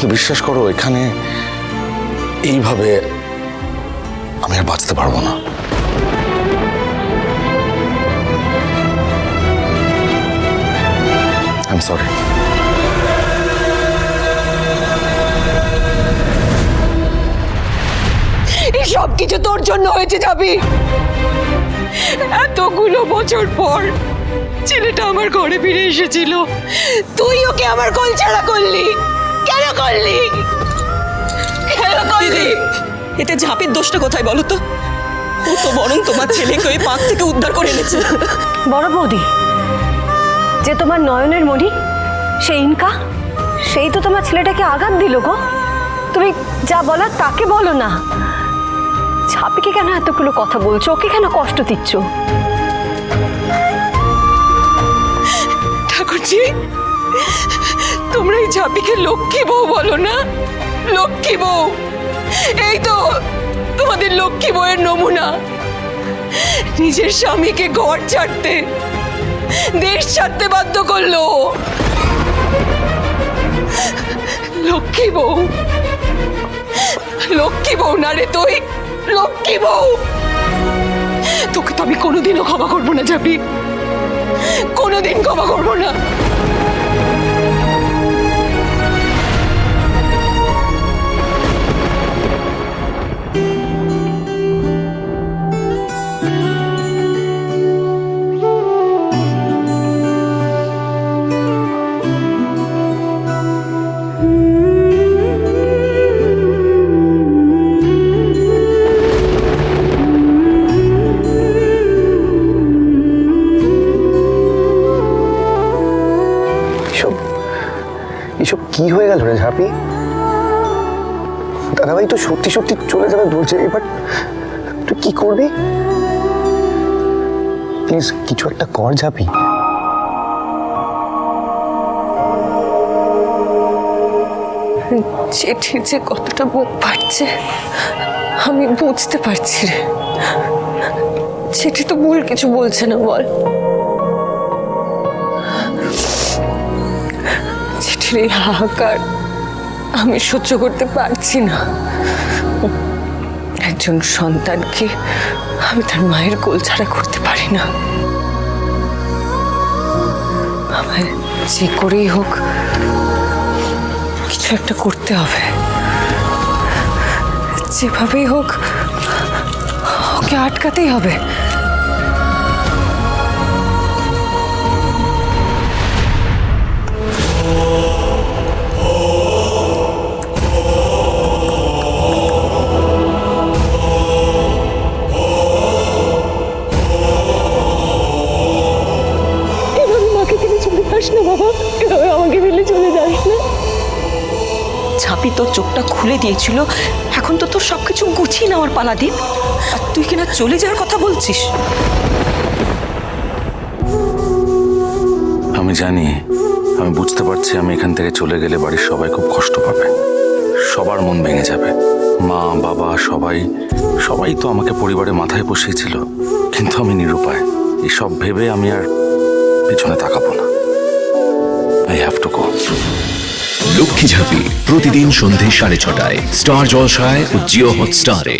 বিশ্বাস করো, এখানে এইভাবে আমি আর বাঁচতে পারবো না। I am sorry. এই সব কিছু তোর জন্য হয়েছে যাবি। এতগুলো বছর পর ছেলেটা আমার ঘরে ফিরে এসেছিল, তুই ওকে আমার কোল ছাড়া করলি। কেন করলি? কেন করলি? এতে ঝাঁপির দোষটা কোথায় বলো তো? ও তো বরং তোমার ছেলেকে ওই পাক থেকে উদ্ধার করে এনেছে। বড় বৌদি, যে তোমার নয়নের মণি, সেই ইনকা, সেই তো তোমার ছেলেটাকে আঘাত দিল গো। তুমি যা বলার তাকে বলো না। ঝাঁপিকে কেন এতগুলো কথা বলছো? ওকে কেন কষ্ট দিচ্ছ? ঠাকুরজি, তোমরা এই ঝাঁপিকে লক্ষ্মী বউ বলো না? লক্ষ্মী বউ, এই তো তোমাদের লক্ষ্মী বউয়ের নমুনা। নিজের স্বামীকে ঘর ছাড়তে, দেশ ছাড়তে বাধ্য করলো। লক্ষ্মী বউ, লক্ষ্মী বউ না রে তুই, লক্ষ্মী বউ। তোকে তো আমি কোনোদিনও ক্ষমা করবো না যাবি, কোনোদিন ক্ষমা করবো না। এসব কি হয়ে গেল রে ঝাঁপি? দাদাভাই তো সত্যি সত্যি চলে যাবে বলছে, এবার তুই কি করবি? প্লিজ কিছু একটা কর ঝাঁপি। চিঠির যে কতটা বুক ফাটছে আমি বুঝতে পারছি রে। চিঠি তো ভুল কিছু বলছে না, বল। চিঠির এই হাহাকার আমি সহ্য করতে পারছি না। একজন সন্তানকে আমি তার মায়ের কোল ছাড়া করতে পারি না। আমায় যে করেই হোক কিছু একটা করতে হবে, যেভাবেই হোক ওকে আটকাতেই হবে। ঝাঁপি তোর চোখটা খুলে দিয়েছিল, এখন তো তোর সবকিছু গুছিয়ে নেওয়ার পালা দিন, আর তুই কিনা চলে যাওয়ার কথা বলছিস। আমি জানি, আমি বুঝতে পারছি আমি এখান থেকে চলে গেলে বাড়ির সবাই খুব কষ্ট পাবে, সবার মন ভেঙে যাবে। মা বাবা সবাই সবাই তো আমাকে পরিবারের মাথায় বসিয়েছিল, কিন্তু আমি নিরুপায়। এসব ভেবে আমি আর পিছনে তাকাবো না। I have to go. Lakshmi Jhanpi প্রতিদিন সন্ধে 6:30টায় স্টার জলসায় ও জিও হটস্টারে।